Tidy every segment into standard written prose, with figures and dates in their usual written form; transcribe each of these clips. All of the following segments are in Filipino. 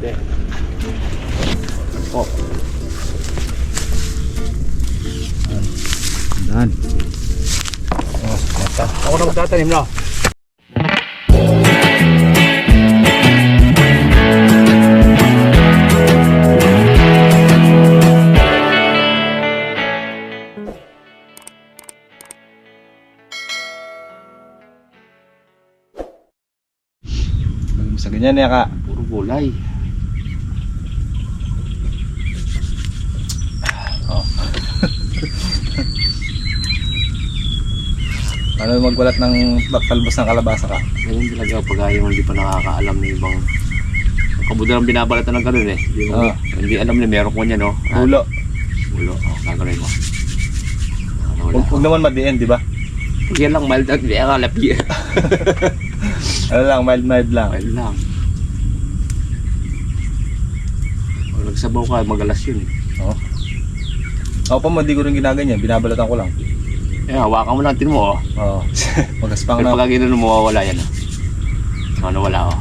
Hindi. Oh. Dan. Oh, basta. Ako na magtatanim na. Sa ganyan ya kak. Puro gulay. Oh. Ano magbalat ng talbos ng kalabasa ka? Ganyan talaga pag ayaw hindi pa nakakaalam ng ibang kabudalang binabalatan ng ganun eh. Hindi alam na meron ko niya no. Bulo. Bulo. Oh, gagawin mo. Huwag naman madiin, di ba? Yan lang mild at di akalapi. Ano lang, mild lang. Mild lang. Pag nagsabaw ka, magalas yun eh. Oo. Ako pa mo, di ko rin ginaganyan. Binabalatan ko lang. Eh, hawakan mo lang tin mo oh. Oo. Magaspang Pero na. pag gano'n mo, mawawala yan oh. Ano wala oh.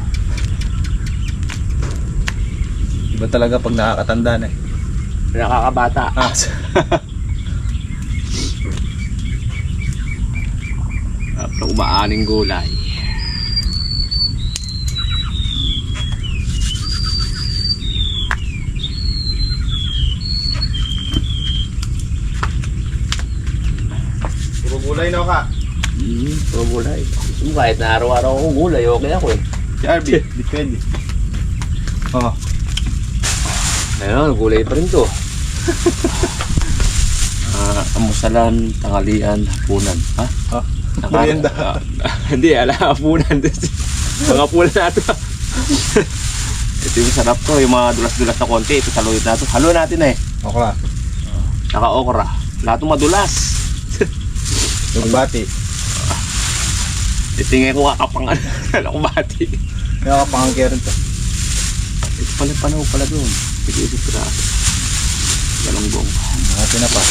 Iba talaga pag nakakatanda na eh. Nakakabata. Ah, Pag umaaning gulay. puro gulay na ka. Puro gulay. Gusto mo kahit na araw-araw ako gulay, okay ako eh. Si RB, depende. Oo. Ayun, gulay pa rin to. Amusalan, tanghalian, hapunan. Ha? Ah, merienda. Hindi, hapunan. Mga hapunan na ito. Ito yung sarap to, yung mga dulas-dulas na konti. Ito saluhin natin. Haluin natin eh. Okra. Naka-okra. Lahat ng madulas. Yung bati. Itingin ko kakapangan. Nakubati. May kapangangkaya rin to. Ito pala panaw pala doon. Sige, isip ko na. Galonggong. Mga tinapas.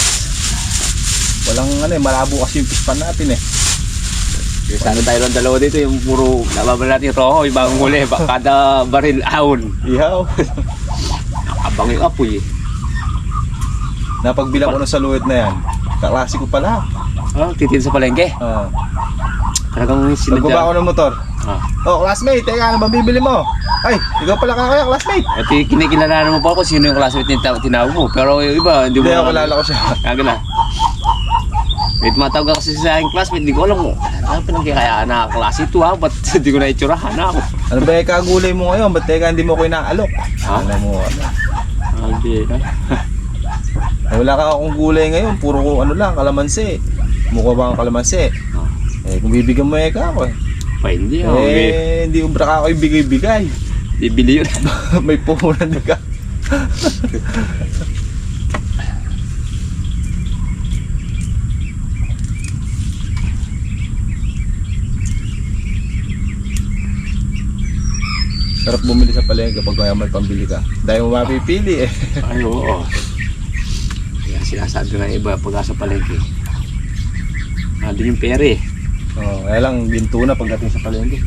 Walang ano eh, malabo kasi yung pispan natin eh. Sana tayo lang dalawa dito, yung puro nababala natin yung roho, yung bagong huli, kada baril ahon. Ihaw. Abang yung apoy eh. Napagbilang ko na sa luwid na yan. Kaklase ko pala. Titin sa palengke. Talagang Nagbaba ako sinadya. ng motor. Oh, classmate, teka, ano ba bibili mo? Ay, ikaw pala kaya, classmate. At kinikilala mo pa ako sino yung classmate niya tinawag mo. Pero yung iba, hindi mo. Hindi, ako kilala ko siya. Kaya na. May tumatawag kasi sa aking classmate, hindi ko alam mo. Ano pinagkikayaan na klase ito ha? Ba't hindi ko na itsurahan na ako? Ano ba yung kagulay mo ngayon? Ba't teka hindi mo ko inaalok? Ha? Ano mo, ano? Hindi. Wala ka akong gulay ngayon, puro ko ano lang, kalamansi. Mukha ba ang kalamansi? Eh, kung bibigyan mo ka ako eh. Pa hindi Hindi ubra ka ako ibigay-bigay. Bibili yun. May puhunan ka. Sarap bumili sa palengke kapag may pambili ka. Dahil mo mapipili eh. Ay, oo. Kaya sinasabi ng iba pag sa palengke. Doon yung pere. Oh, kaya lang ginto na pagdating sa palengke.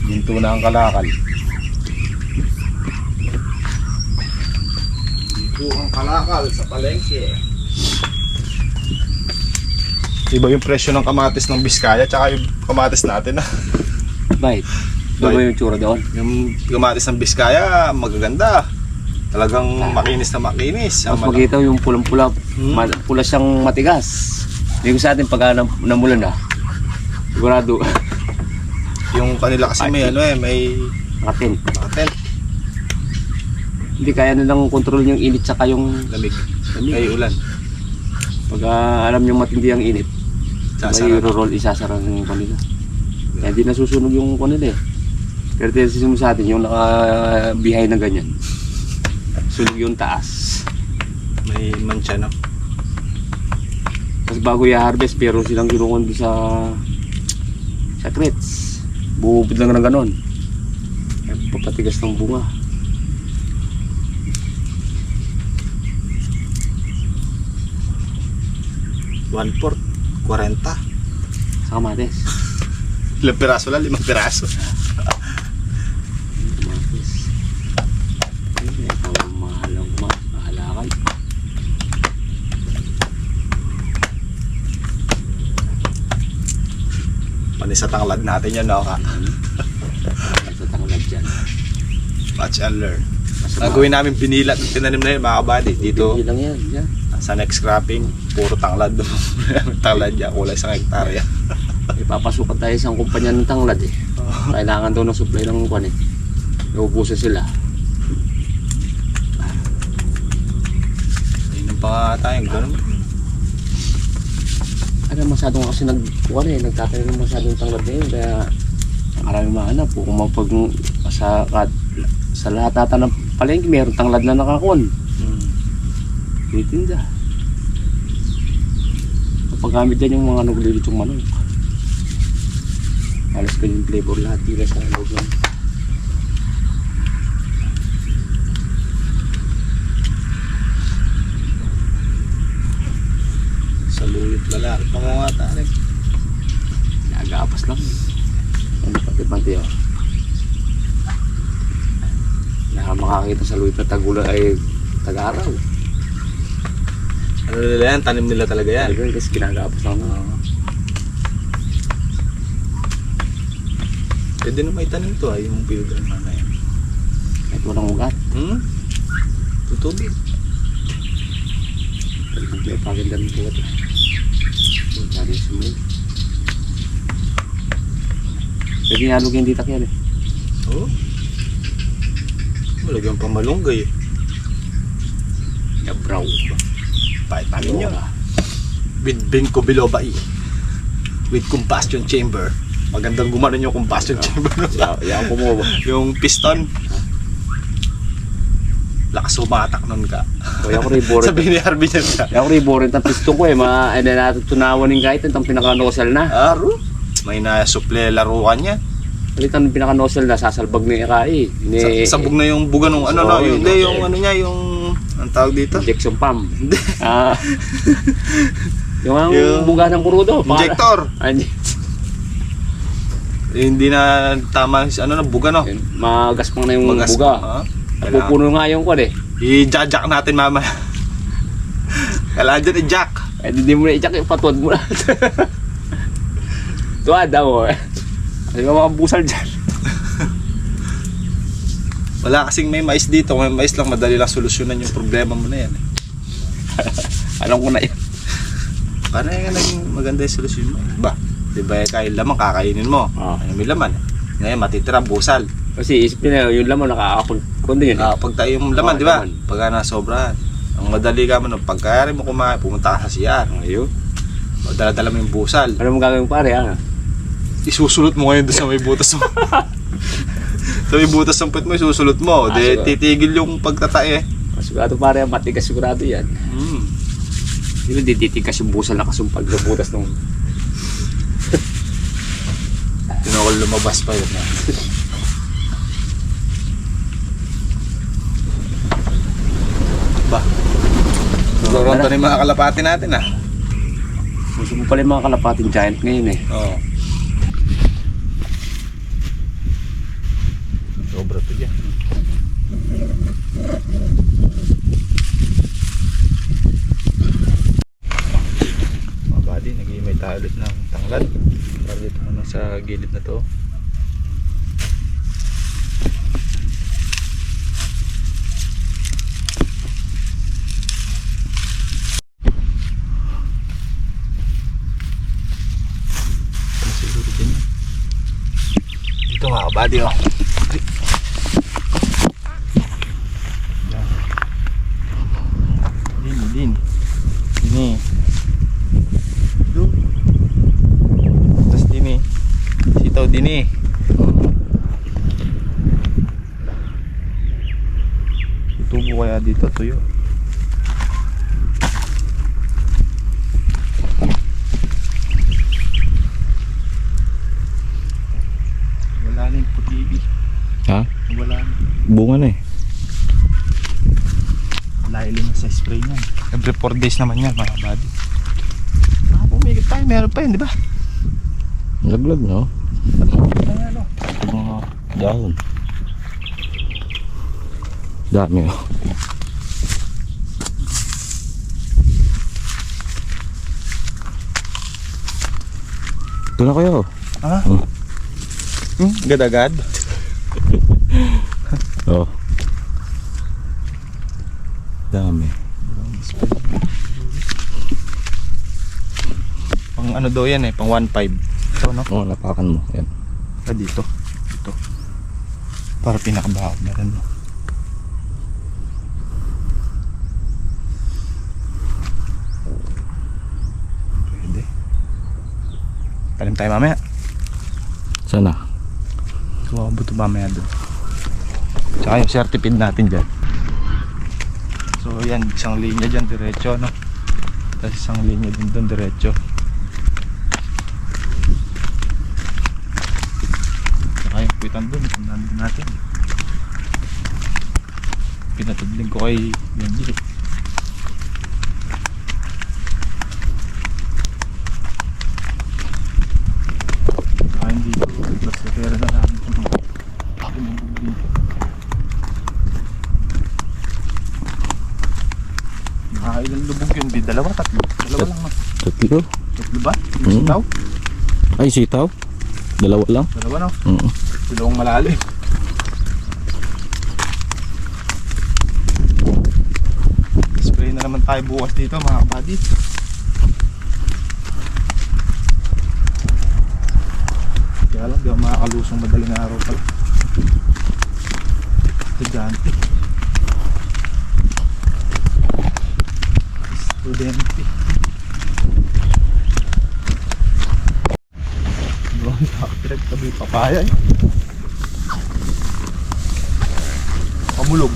Ginto na ang kalakal. Ginto ang kalakal sa palengke. Iba yung presyo ng kamatis ng Biskaya tsaka yung kamatis natin ah. Bait. Ano ba yung tsura doon? Yung kamatis ng Biskaya magaganda. Talagang makinis na makinis. Mas makita yung pulang-pula. Pula siyang matigas. Hindi ko sa atin pag namulan na. Sigurado. Yung kanila kasi may ano eh, may Nakatin. nakatent. Hindi kaya nilang kontrol yung init saka yung Lamig. Ay ulan. pag alam yung matindi ang init. May roll isasara ng kanila. Kaya hindi nasusunog yung kanila eh. Pero tinasisun mo sa atin yung nakabihay na ganyan. Sunog yung taas. May mancha no? Tapos bago i-harvest, pero silang kinukundi sa crates. Bubud lang ng ganon. Papatigas ng bunga. One port, 40. Sa kamates. Ilang piraso lang, 5 piraso. Tumatis. Ay, tawag mahalang mahalakal. Panis sa tanglad natin yan, no? Sa tanglad dyan. Watch and learn. Gagawin namin binilat at tinanim na yun, mga kabady. Dito, Hindi lang yan. Yan. sa next cropping, puro tanglad. Tanglad yan, kulay sa hektarya. Ipapasukan tayo sa kumpanya ng tanglad eh. Kailangan daw ng supply ng kwan eh. Naubusan sila. Ayun pa nga tayo, gano'n. Ano masyadong kasi nagtatanim ng masyadong tanglad na yun. Kaya maraming mahanap po. Kung mapag sa lahat ata ng palengke, mayroong tanglad na nakakon. Titinda. Paggamit dyan yung mga naglilitong manok. Halos kanyang flavor lahat nila sa loob lang. Sa luyot lalaki pa nga tayo. Nagapas lang. Ano pati-pati oh. Makakita sa luwit na tagula ay tag-araw. Ano nila yan? Tanim nila talaga yan. Talaga kasi ginagapas lang. Pwede na may tanim to yung pilgrim na yan. Kahit walang ugat. Tutubig. Talagang may paganda ng buhat. Pagkari sumay. Pwede nalugyan dito kaya eh. Oo. Malagyan pang malunggay eh. Yabraw. Paano nyo? With Binko Biloba with combustion chamber. Magandang gumanon yung combustion chamber. Yan ko mo ba? Yung piston. Lakas umatak nun ka. Kaya ko rin boring. Sabihin ni Harvey niyan ka. Kaya ko rin boring ng piston ko eh. Natutunawan ng kahit itong pinaka-nozzle na. Aro. May nasuple laruan niya. Palitan ng pinaka-nozzle na sasalbag ng ikai. Sabog na yung buga nung ano na. Hindi yung ano niya yung ang tawag dito. Injection pump. Hindi. Yung buga ng kurudo. Injector. Hindi na tama ano na buga no. Magaspang na yung buga. Napupuno nga yung kwan eh. I-jack natin mama. Kailangan dyan i-jack. Eh hindi mo na i-jack yung patuwad mo na. Tuwad mo eh. Kasi makabusal dyan. Wala kasing may mais dito. Kung may mais lang madali lang solusyonan yung problema mo na yan. Alam ko na yan. Paano yung naging maganda yung solusyon mo? Ba? Diba kahit laman kakainin mo. May laman. Ngayon matitira busal. Kasi isipin na yung laman nakakakundi yun. Pag tayo yung laman, di ba? Pagka nasobrahan. Ang madali ka mo, pagkayari mo kumain, pumunta ka sa CR. Ayun. Dala-dala mo yung busal. Ano mo gagawin pare Isusulot mo ngayon doon sa may butas mo. Sa may butas ng put mo, isusulot mo. De, titigil yung pagtatae. Sigurado pare, matigas sigurado yan. Di ba titigas yung busal na kasumpag sa butas nung... Tinawal lumabas pa yun. Ba? Siguro ito na yung mga kalapati natin Gusto mo pala yung mga kalapating giant ngayon eh. Oo. Sobra to dyan. Mga buddy, nag-iimay tayo ulit ng tanglad. Para dito naman sa gilid na to. Dito mga kabady oh. Dini. Tapos dini. Sitaw dini. Tubo kaya dito tuyo. Wala na yung puti. Ha? Wala na. Bunga na eh. Laili na sa spray niyan. Every 4 days naman yan mga buddy. Pumigit tayo, meron pa yun, di ba? Laglag no? Ano? Mga dahon. Dami oh. Ito na kayo. Ha? Hmm. Agad-agad? Oh. Dami. Pang ano daw yan pang 1.5. Ito no? Oh, napakan mo. Yan. Dito. Ito. Para pinakabaho meron mo. Pwede. Talim tayo mamaya. Sana. Suwabo ito mamaya doon. Tsaka yung certificate natin dyan. So yan, isang linya dyan diretso no. Tapos isang linya din doon diretso. Tsaka yung kwitan doon, nandun natin. Pinatudling ko kay Benji. Tsaka hindi ko, basta pera na namin ito. Ilang lubog yun, di dalawa, tatlo. Dalawa lang no. Tatlo. Tatlo ba? Yung sitaw? Ay, sitaw. Dalawa lang. Dalawa no. Mm. Dalawang malalim. Spray na naman tayo bukas dito mga kabady. Kaya lang, di ako makakalusong madaling araw pala. Estudyante. Estudyante. Doon nakapirag tabi papaya Pamulog.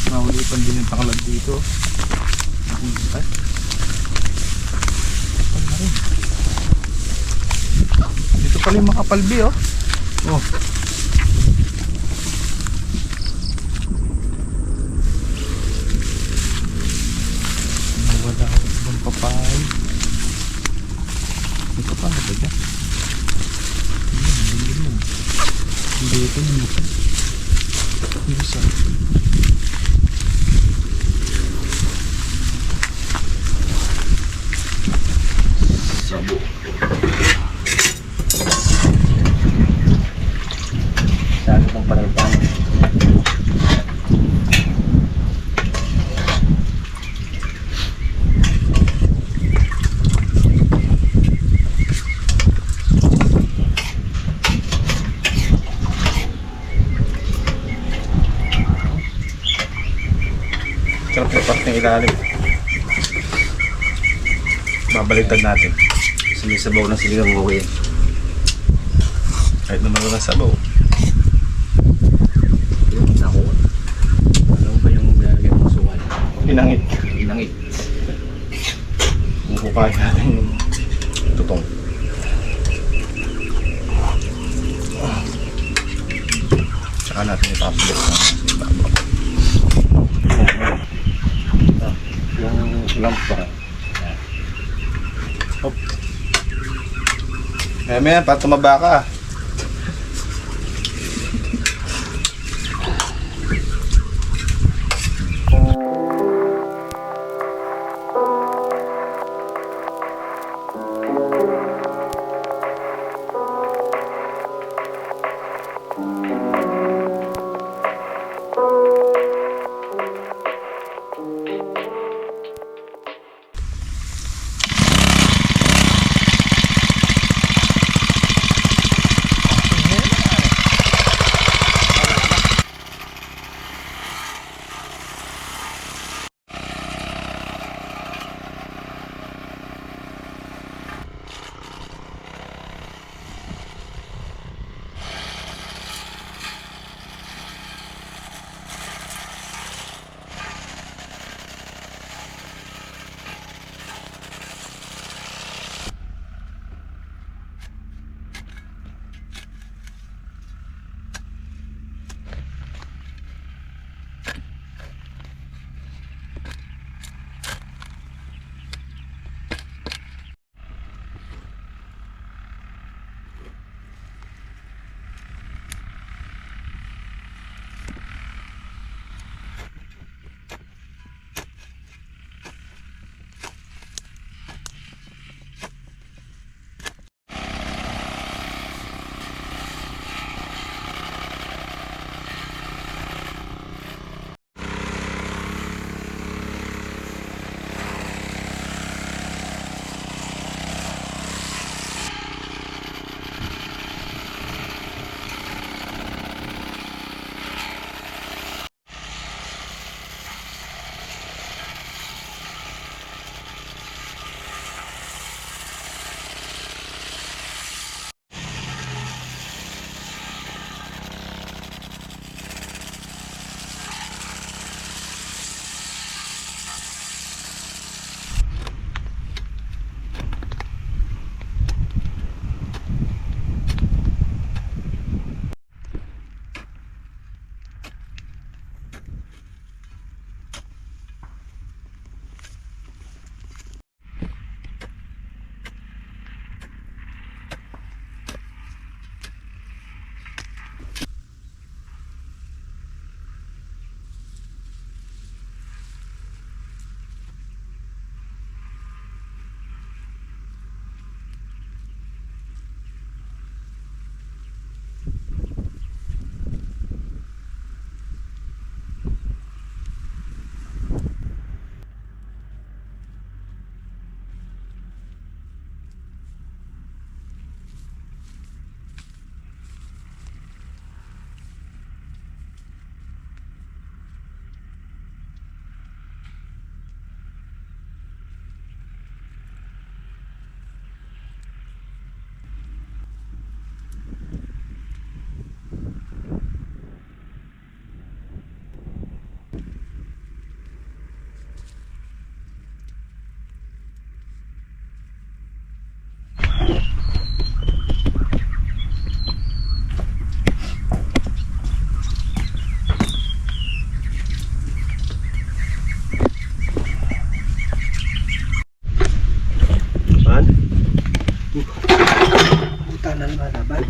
Nahulipan din yung tanglad dito. Nahulipan. Kapal na rin. Dito pala yung makapalbi oh. Oh. Nawala ako ibang papay. May papay ba dyan? Hindi ito yung mukha. Yung isa. Sabo. Saan itong panalpang? Sarap na part ng ilalim. Babaliktad natin. Kasi may sabaw na siligang okay. Kahit naman wala sabaw. Yun, nakuha. Ano ba yung lalagyan mo suwal? Inangit. Inangit. Bubukain natin yung tutong. Tsaka natin ipapalik sa ibabaw. Yung lamp pa. Hop. Maya para tumaba ka. ng malaban.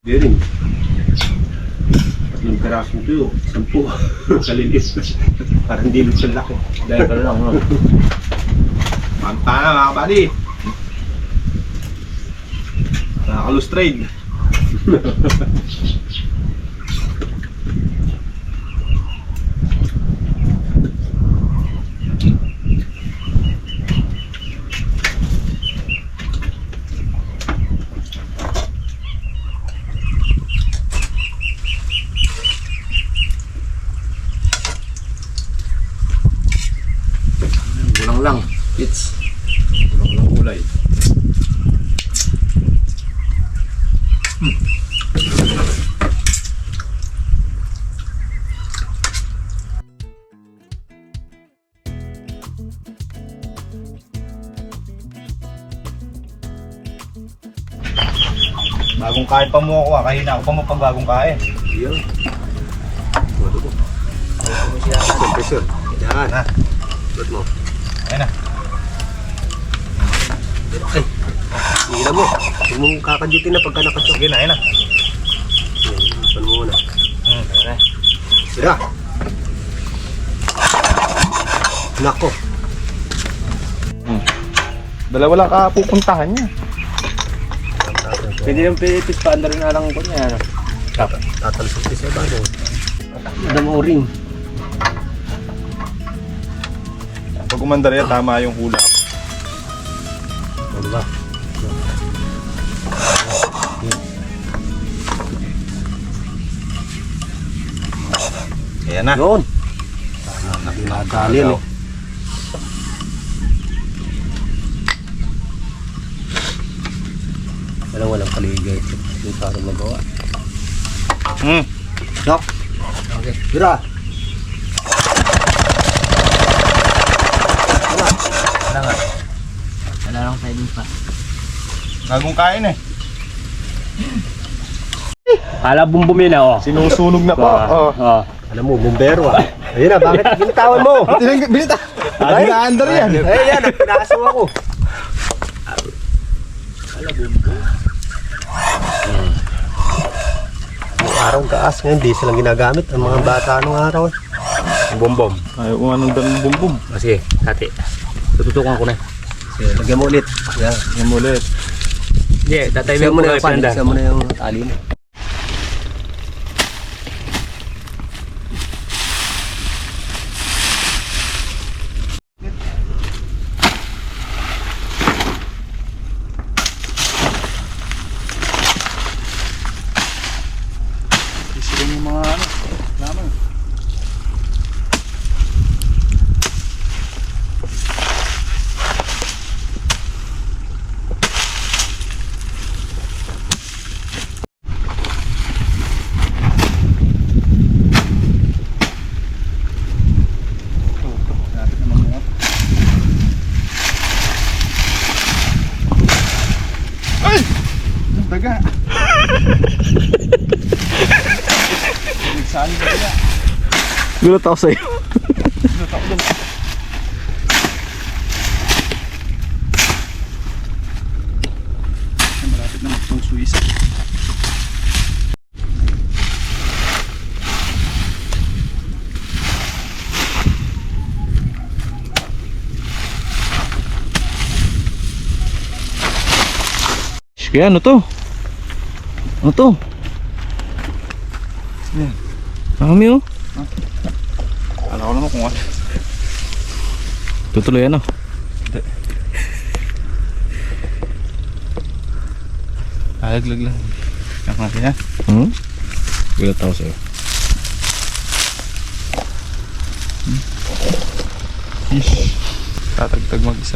Bearing. Tatlong karasong tuyo, 10. Kalinis. Parang dilot sa laki. Dahil ka lang, no? Manta na mga kabali. Nakakalustrade. Kulang lang. It's Kulang ng kulay. Bagong kain pa mo ako, kahina ako pa mo pag bagong kain. Iyan. Ano mo? Compressor. Yan. Ha? Ba't mo? Ayun na. Ay. Hila mo. Huwag mong kakadyutin na pagka nakasok. Sige na, ayun na. Pan mo muna. Okay. Sira. Nako. Dalawa lang ka pupuntahan niya. pwede yung pipis pa under na lang ko niya. Tatalsok din sa bago. Madam O-ring. Pag umandar yan, tama yung hula ko. Ano ba? Ayan na. Yun. Nadali eh. Walang kaligay. Yung parang magawa. Dok. Okay. Bira. Wala nga. Wala lang pwedeng pa. Bagong kain eh. Hala bumbumi na oh. Sinusunog na po. Oh. Alam mo, bumbero ah. Ayun na, bakit binitawan mo? Binita. Ay, na-under yan. Ay, yan, pinaso ako. Ang araw gaas ngayon, di silang ginagamit. Ang mga bata anong araw eh. Bumbom. Ayaw ko anong daming bumbum. Sige, hati. Tututukan ko na. Sige, lagyan mo ulit. Yan. Yan mo ulit. Hindi, tatay Isa mo mo na na yung pan, isa mo na yung tali mo. Isirin yung mga ano. Naman. Daga. Saan ka kaya? Gulat ako sa'yo. Gulat ako doon. Malapit na magpong Swiss. Kaya ano to? Ano to? Yan. Dami oh. Alam ko naman kung ano. Tutuloy ano? Hindi. Alaglag lang. Yan natin yan. Gulat ako sa'yo. Fish. Tatagtag mag-isa.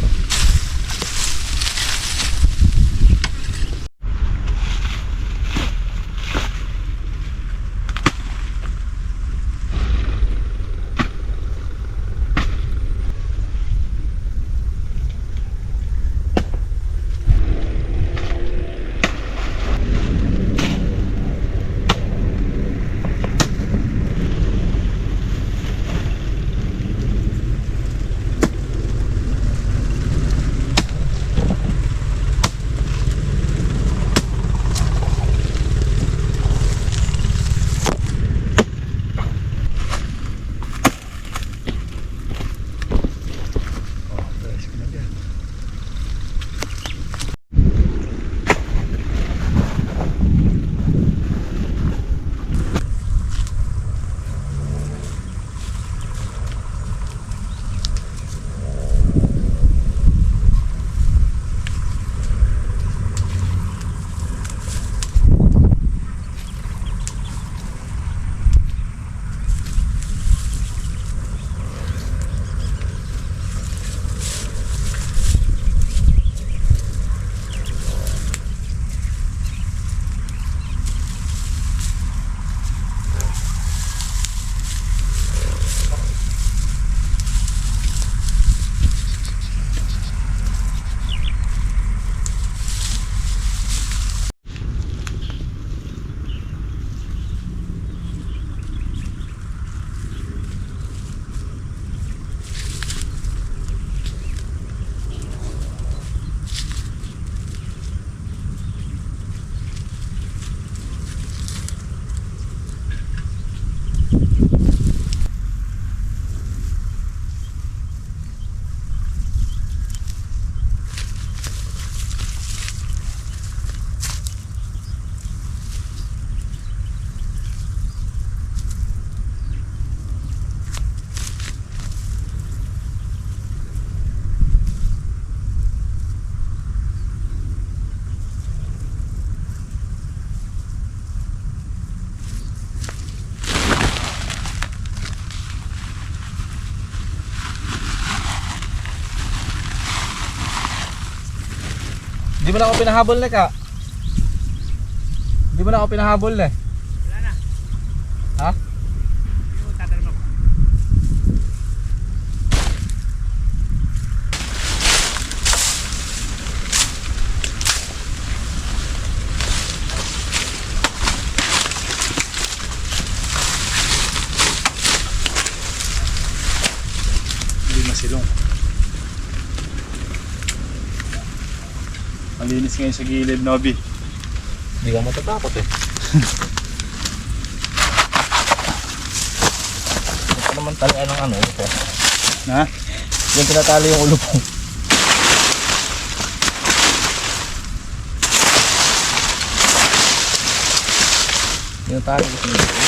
Di mo na ako pinahabol na ka. Di mo na ako pinahabol na. Wala na. Ha? Yung tatanong ako. Hindi masilong. Malinis ngayon sa gilid, Nobby. Hindi ka matatakot eh. Ito naman talian ng ano ito. Na? Yung tinatali yung ulo ko. Tinatali ko sa ulo ko.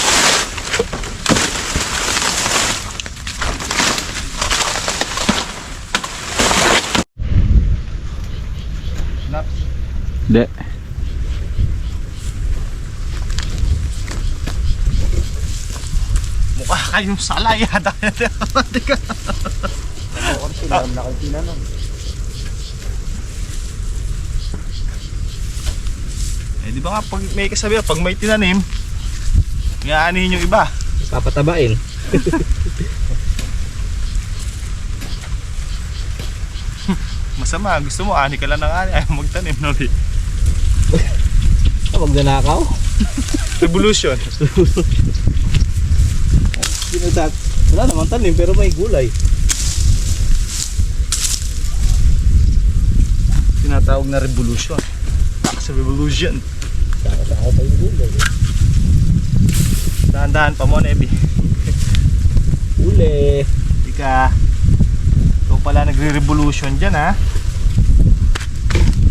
Hindi. Mukha kayong salay. Eh di ba nga pag may kasabi, pag may tinanim, ngaanihin yung iba. Papatabain. Masama, gusto mo ani ka lang ng ani, ayaw magtanim, Nobby. Huwag na nakaw. Revolution. Wala naman tanim pero may gulay. Tinatawag na revolution. Sa revolution. Saka pa yung gulay. Dahan-dahan pa mo, Nebby. Uli. Ika. Ikaw pala nagre-revolution dyan, ha?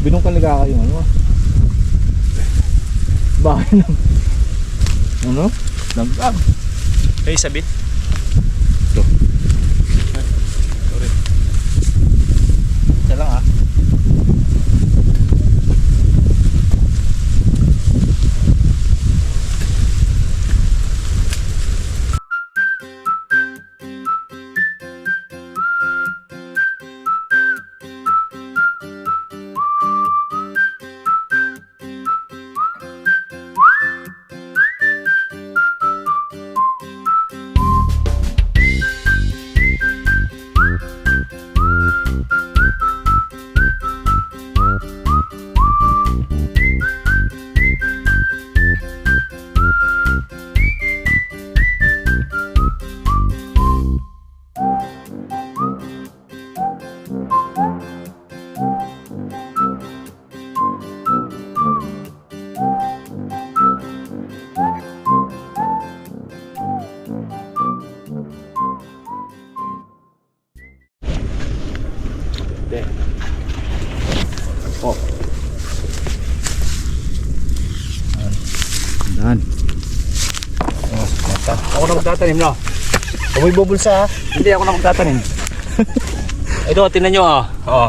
Binungkan liga kayong ano. Bahay ng... Ano? Langgam. Hey, sabit. Ito. Sorry. Isa lang ah. Yan. Ako na magtatanim na. Amoy bubulsa ha. Hindi ako na magtatanim. Ito, tingnan nyo ah. Oo.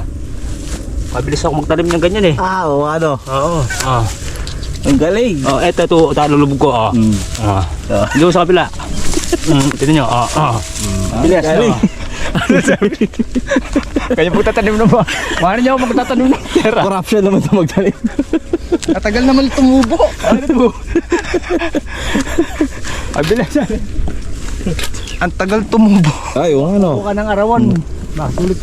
Mabilis ako magtanim ng ganyan eh. Oo, ano? Oo. Ah. Ang galing. Oh, eto lulubog ko ah. Ah. Doon sa kapila. Tingnan nyo ah. Ah. Bilis. Galing. Kanya po tatanim na ba? Mahal niyo ako magtatanim ng pera. Corruption naman ito magtanim. Katagal naman tumubo. Ano ito? Ay, bilis yan. Ang tagal tumubo. Ay, yung ano. Buka ng arawan. Nasulit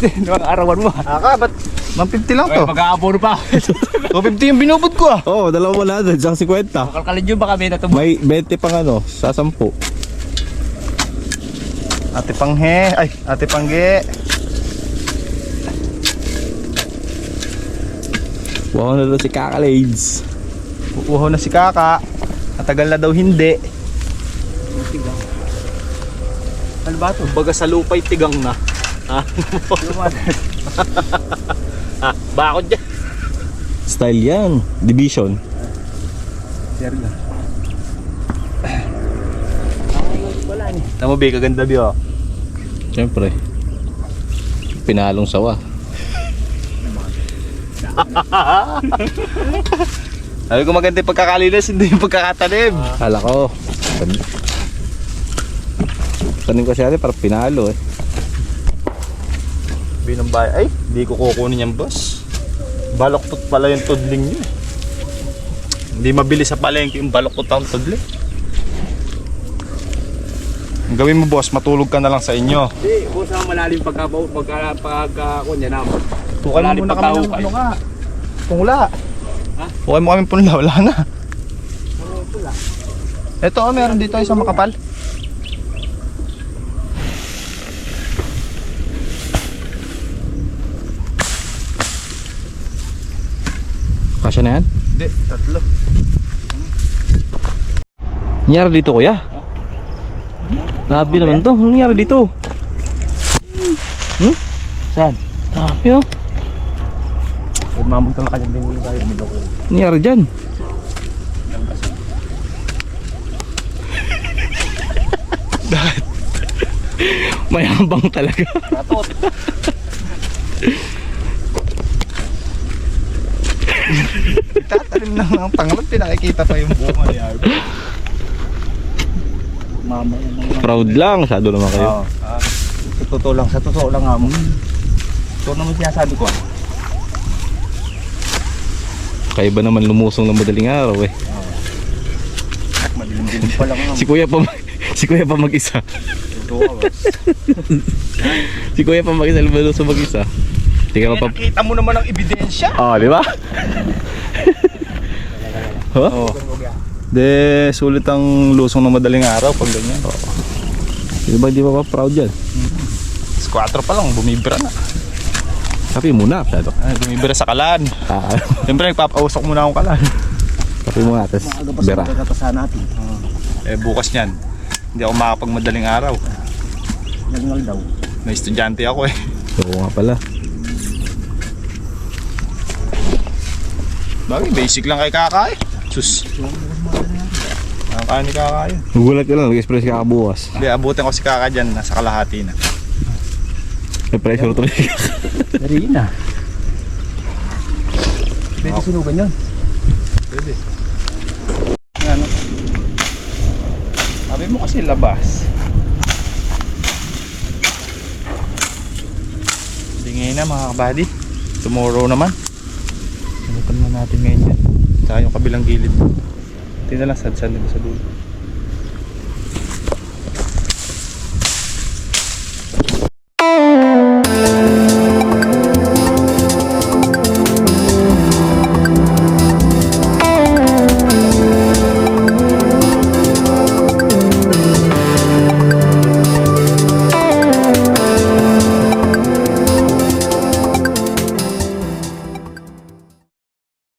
din ng arawan mo. Ba't 150 lang to? Mag-aabono pa. 250 yung binubod ko ah. Oo, 200, isang 50. Kalkalin nyo ba kami na ito? May 20 pang ano, sa 10. Ate Panghe. Ay, Ate Pangge. Wow na daw si Kakalades. Uuhaw na si Kaka. Matagal na daw hindi. Ano ba ito? Baga sa lupa'y tigang na. Ha? Bakod dyan. Style yan. Division. Serga. Tama ba, kaganda ba? Siyempre. Pinalong sawa. Sabi ko maganda yung pagkakalinis, hindi yung pagkakatanim. Kala ko. Tanim ko siya para pinalo eh. Binambay, ay, hindi ko kukunin yan boss. Baloktot pala yung tudling nyo eh. Hindi mabili sa palengke yung baloktot ang tudling. Ang gawin mo boss, matulog ka na lang sa inyo. Hindi, kung sa malalim pagka-kunya na. Tukay mo muna kami ng ano nga. Pungla. Ha? Tukay mo kami punla, wala na. Ito oh, meron dito isang makapal. Kasya na yan? Hindi, tatlo. Nangyari dito kuya? Grabe naman to. Anong nangyari dito? Saan? Grabe oh. Mamagtala ka dyan din yung tayo. Anong nangyari dyan? Mayabang talaga. Itatanim lang ng pangalan, pinakikita pa yung bunga niya. Mama yan. Proud lang. Masyado naman kayo. Sa totoo lang nga mo. Ito naman sinasabi ko ah. Kaya ba naman lumusong ng madaling araw eh. Madilim-dilim pa lang nga. Si kuya pa mag-isa. Si kuya pa mag-isa, lumusong mag-isa. Tingnan mo pa. Nakita mo naman ang ebidensya. Oh, di ba? Oh. De, sulit ang lusong ng madaling araw pag ganyan. Di ba proud yan? 4 pa lang, bumibira na. Kape muna, masyado. Ay, bumibira sa kalan. Siyempre, nagpapausok muna akong kalan. Kape muna, tapos bera. Magkakapasahan natin. Bukas niyan, hindi ako makapagmadaling araw. Nagngal daw. May estudyante ako eh. Oo nga pala. Bagay, basic lang kay Kaka eh. Sus. Ang kaya ni Kaka yun. Gugulat ka lang, mag-express ka kabukas. Hindi, abutin ko si Kaka dyan, nasa kalahati na. May pressure tuloy. Dari na. Pwede sunugan yun. Pwede. Ano? Sabi mo kasi labas. Hindi ngayon na mga kabady. Tomorrow naman. Sinutan na natin ngayon yan. Tsaka yung kabilang gilid. Hindi na lang sadsan dito sa dulo.